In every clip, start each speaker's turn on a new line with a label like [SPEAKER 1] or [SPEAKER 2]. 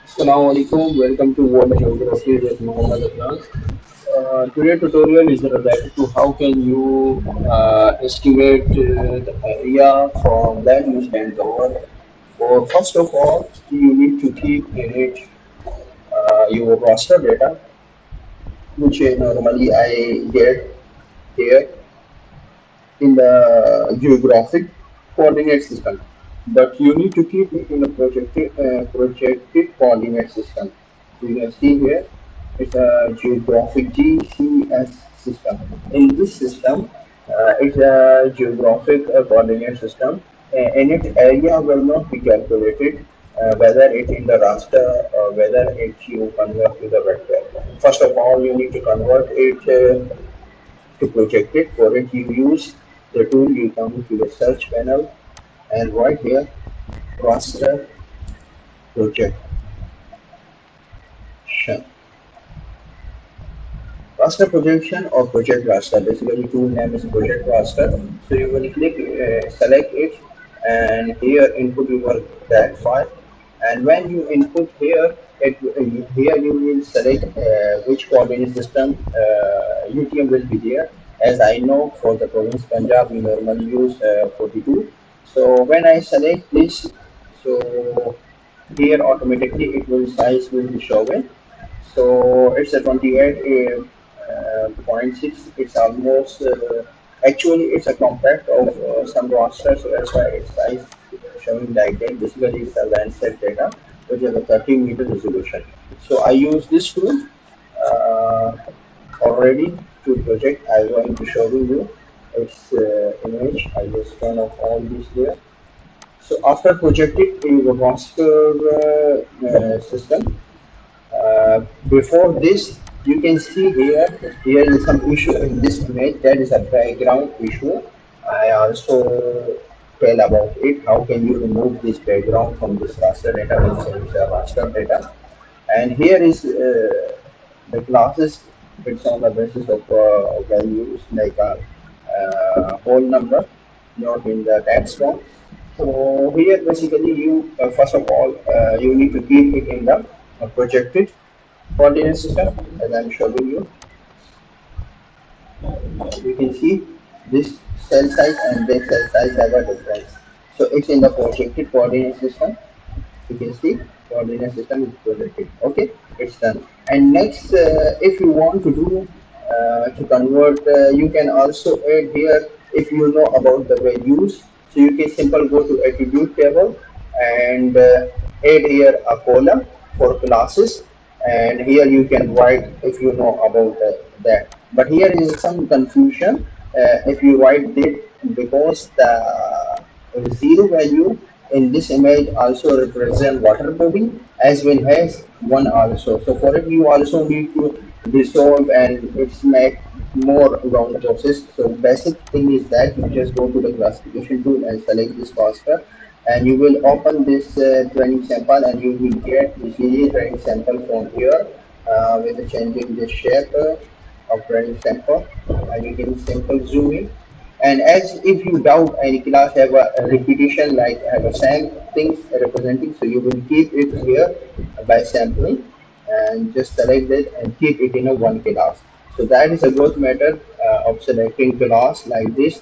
[SPEAKER 1] Assalamu alaikum. Welcome to World Geography with Mohammed Adnan. Today tutorial is related to how can you estimate the area from land use and cover. For first of all, you need to keep in it your raster data, which normally I get here in the geographic coordinate system. But you need to keep it in a projected coordinate system. You can see here it's a geographic GCS system. In this system, it's a geographic coordinate system. In its area will not be calculated whether it's in the raster or whether it you convert to the vector. First of all, you need to convert it to project it. For it, you use the tool, you come to the search panel and right here, raster projection. Raster projection or project raster, basically tool name is project raster. So you will click, select it, and here input your that file. And when you input here, here you will select which coordinate system UTM will be there. As I know, for the province Punjab, we normally use 42. So when I select this, so here automatically it will size will be shown. So it's a 28.6. It's almost actually it's a compact of some roster, so that's why it's size showing like that. Basically, it's a Landsat data, which is a 30-meter resolution. So I use this tool already to project. I'm going to show you its image. I just turn off all this there. So after projecting a raster system, before this, you can see here is some issue in this image. That is a background issue. I also tell about it. How can you remove this background from this raster data, which is raster data? And here is the classes. It's on the basis of values like a whole number, not in the text form. So here basically you first of all you need to keep it in the projected coordinate system as I'm showing you. You can see this cell size and this cell size have a difference. So it's in the projected coordinate system. You can see coordinate system is projected. Okay, it's done. And next, if you want to do to convert, you can also add here if you know about the values. So you can simply go to attribute table and add here a column for classes, and here you can write if you know about that. But here is some confusion if you write it, because the zero value in this image also represent water body as well as one also. So for it you also need to dissolve and it's make more long process. So basic thing is that you just go to the classification tool and select this cluster, and you will open this training sample and you will get the series training sample from here with the changing the shape of training sample, and you can simple zoom in. And as if you doubt any class have a repetition like have a same things representing, so you will keep it here by sampling and just select it and keep it in a one class. So that is a good method of selecting class like this.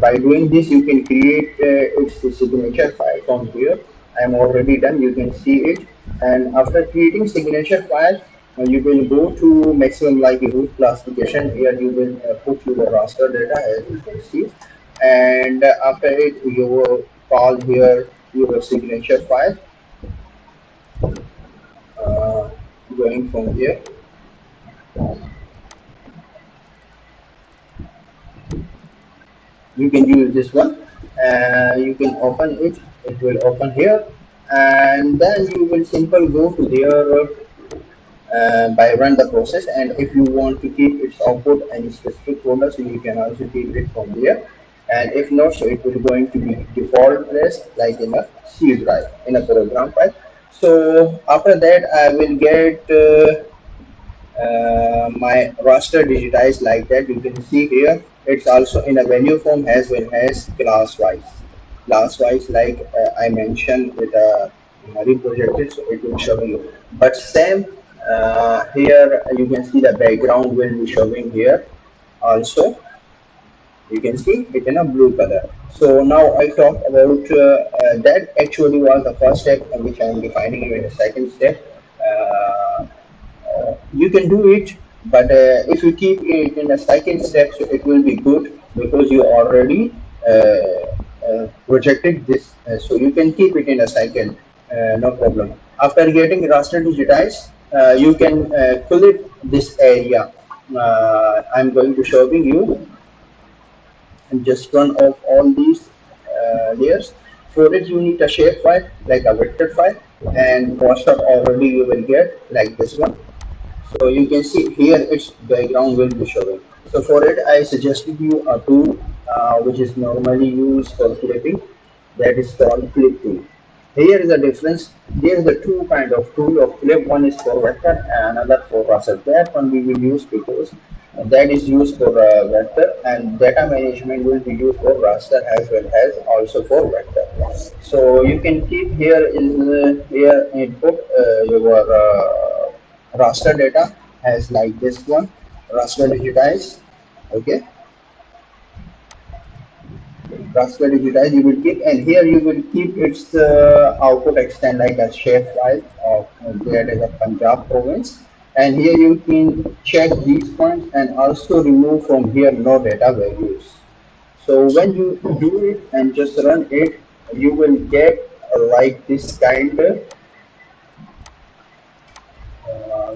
[SPEAKER 1] By doing this, you can create its signature file from here. I am already done. You can see it. And after creating signature file, you will go to maximum likelihood classification. Here you will put your raster data as you can see. And after it, you will call here your signature file. Uh, Going from here. You can use this one. You can open it. It will open here, and then you will simply go to their by run the process. And if you want to keep its output any specific folder, so you can also keep it from there. And if not, so it will going to be default place like in a C drive in a program file. So after that, I will get my raster digitized like that. You can see here it's also in a value form as well as class wise like I mentioned with a reprojected, so it will show you. But same here you can see the background will be showing here also. You can see it in a blue color. So now I talk about that actually was the first step, which I am defining you in the second step. You can do it, but if you keep it in a second step, so it will be good because you already projected this. So you can keep it in a second, no problem. After getting raster digitized, you can clip this area. I'm going to showing you and just run off all these layers. For it, you need a shape file like a vector file, and raster already you will get like this one. So you can see here its background will be showing. So for it, I suggested you a tool which is normally used for clipping, that is called clip tool. Here is the difference. There is the two kind of tool of clip. One is for vector and another for raster. That one we will use because that is used for vector, and data management will be used for raster as well as also for vector. So you can keep here is here input your raster data as like this one, raster digitize. Okay, raster digitize you will keep, and here you will keep its output extend like a shape file of that is a Punjab province, and here you can check these points and also remove from here no data values. So when you do it and just run it, you will get like this kind of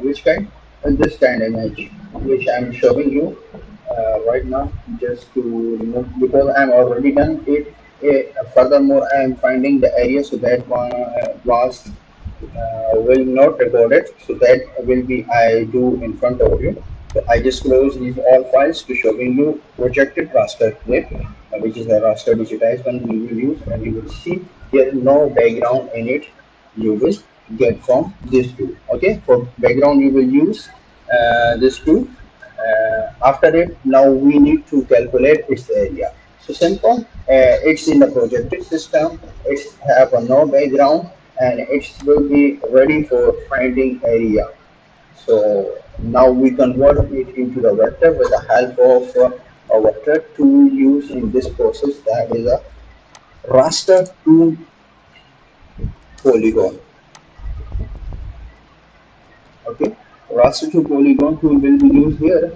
[SPEAKER 1] which kind? This kind image, which I'm showing you right now, just to remove because I'm already done it. Furthermore, I am finding the area so that one was will not record it. So that will be I do in front of you. So I just close these all files to showing you projected raster clip, which is a raster digitized one we will use, and you will see there is no background in it. You will get from this tool. Okay, for background you will use this tool. After it, now we need to calculate its area. So simple. It's in the projected system. It's have a no background, and it will be ready for finding area. So now we convert it into the vector with the help of a vector tool used in this process, that is a raster to polygon. Okay, raster to polygon tool will be used here,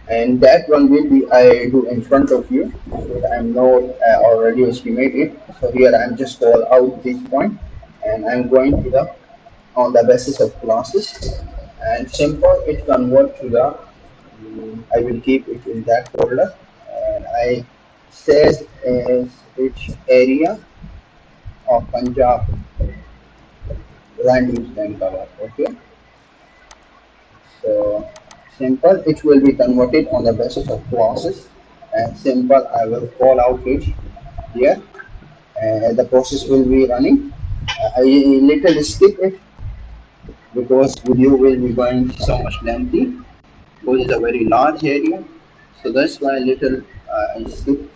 [SPEAKER 1] and that one will be I do in front of you. I'm not already estimated. So here I'm just call out this point, and I'm going to the on the basis of classes, and simple it convert to the I will keep it in that folder, and I says as its area of Punjab land use and cover. Okay, so simple it will be converted on the basis of clauses, and simple I will call out it here, and the process will be running. I little skip it because video will be going so much lengthy because it's a very large area, so that's why little I skip.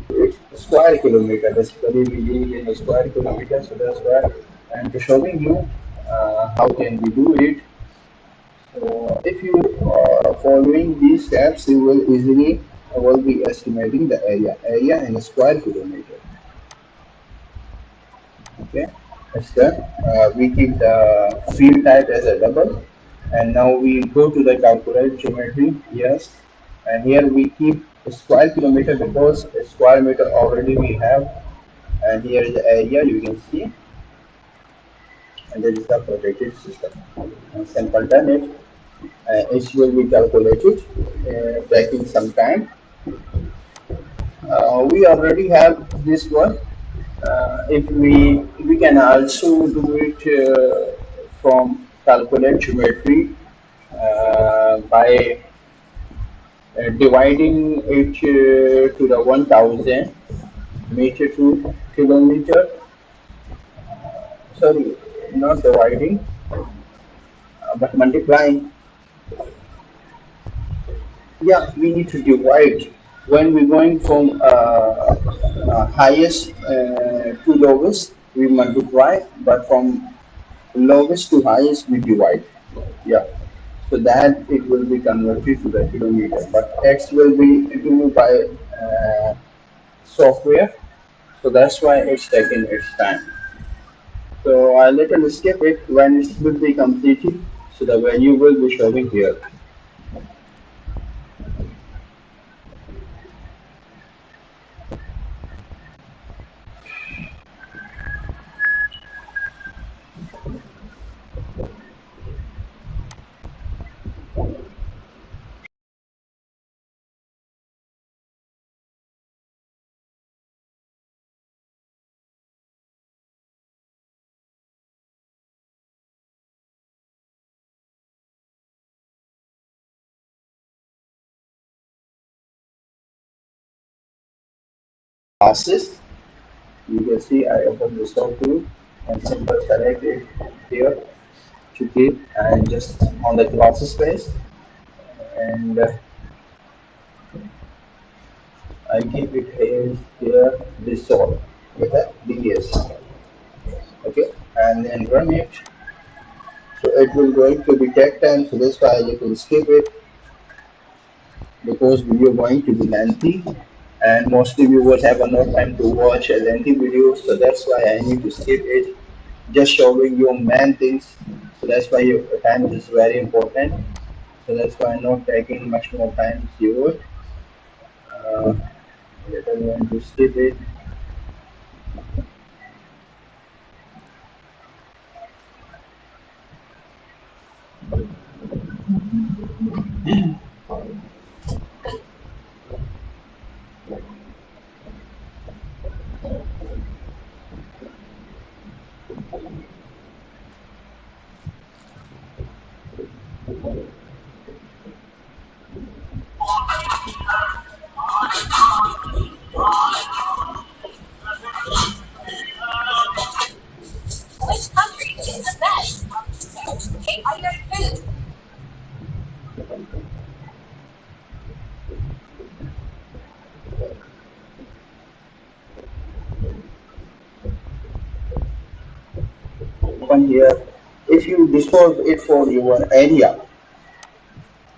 [SPEAKER 1] It's square kilometer. Basically, we use in a square kilometer, so that's why I'm showing you how can we do it. So if you are following these steps, you will easily will be estimating the area in a square kilometer. Okay, that's done. We keep the field type as a double, and now we go to the calculate geometry. Yes, and here we keep a square kilometer because a square meter already we have, and here is the area you can see, and there is the projected system. And simple done it. It will be calculated, taking some time. We already have this one. If we can also do it from calculate geometry by dividing it to the 1000 meter to kilometer. Sorry, not dividing, but multiplying. Yeah, we need to divide. When we're going from highest to lowest, we multiply, but from lowest to highest, we divide. Yeah, so that it will be converted to the kilometer, but X will be do by software, so that's why it's taking its time. So I little skip it when it will be completed, so the value will be showing here. Classes, you can see I open the stock tool and simple select it here to keep and just on the classes space, and I keep it here this all with a DS. Okay, and then run it. So it will going to be take time, so that's why you can skip it because video going to be lengthy and mostly viewers have no time to watch a lengthy video, so that's why I need to skip it, just showing you main things. So that's why your time is very important, so that's why I'm not taking much more time to you would. uh, Let us going to skip it. Which country is the best? Favorite food. Open here, if you dissolve it for your area,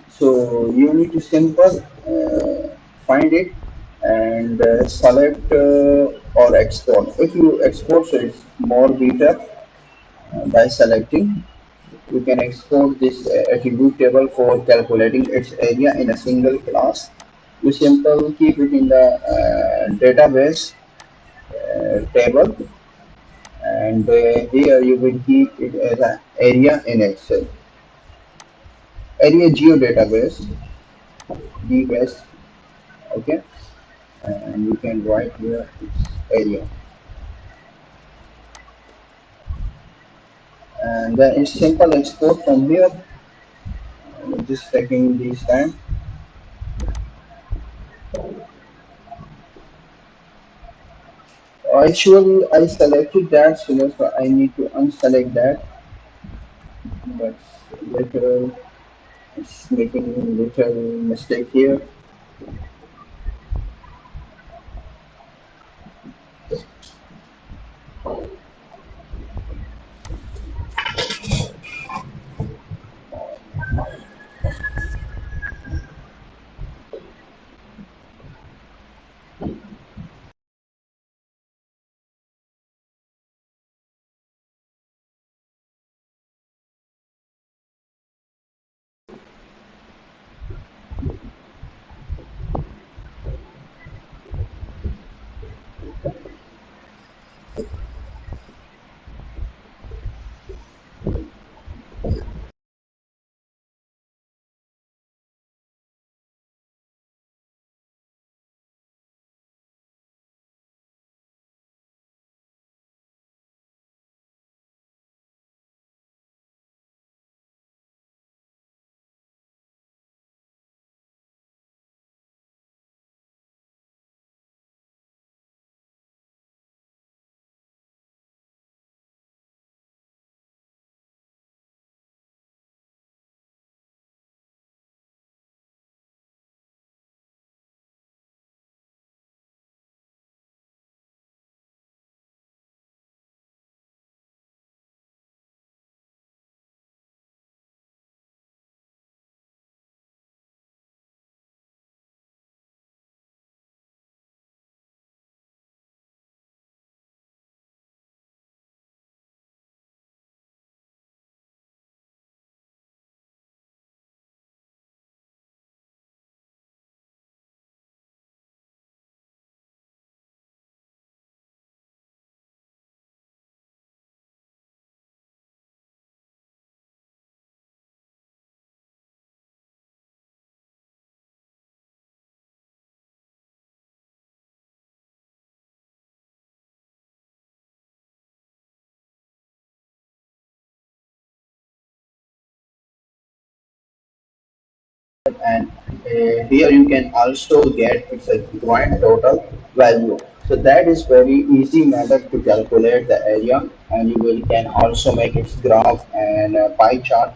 [SPEAKER 1] so you need to simple find it and select or export. If you export, so it's more better by selecting. You can export this attribute table for calculating its area in a single class. You simple keep it in the database table, and here you will keep it as an area in Excel. Area geo database, dbase, okay, and you can write here its area, and then it's simple export from here. Just taking this time. Actually I selected that, so that's why I need to unselect that, but little it's making little mistake here. and here you can also get its a joint total value. So that is very easy method to calculate the area, and you will can also make its graph and pie chart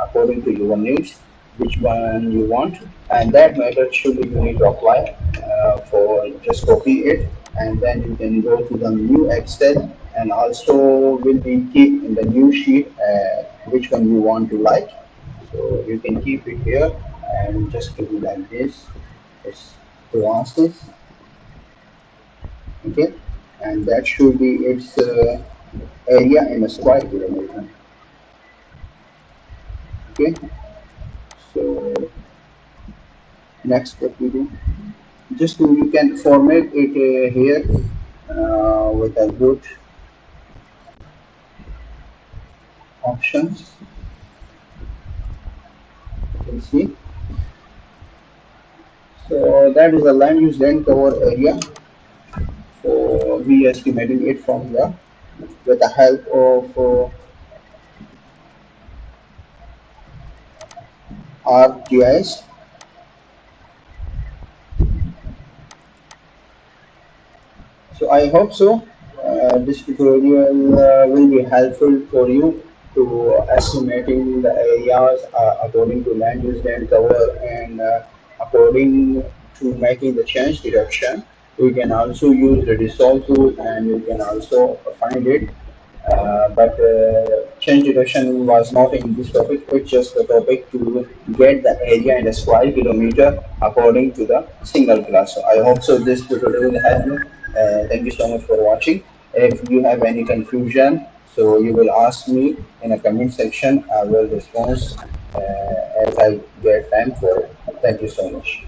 [SPEAKER 1] according to your needs, which one you want, and that method should be you need to apply for just copy it, and then you can go to the new Excel and also will be keep in the new sheet which one you want to like. So you can keep it here and just do like this. It's to this, okay, and that should be its area in a square kilometer. Okay, so next step we do just you can format it here with a good options. You can see. So that is a land use land cover area. So we estimating it from here with the help of ArcGIS. So I hope so. This tutorial will be helpful for you to estimating the areas according to land use land cover and according to making the change deduction. You can also use the dissolve tool and you can also find it. But change deduction was not in this topic. It's just the topic to get the area in a square kilometer according to the single class. So I hope so. This tutorial will help you. Thank you so much for watching. If you have any confusion, so you will ask me in a comment section. I will respond as I get time for it. Thank you so much.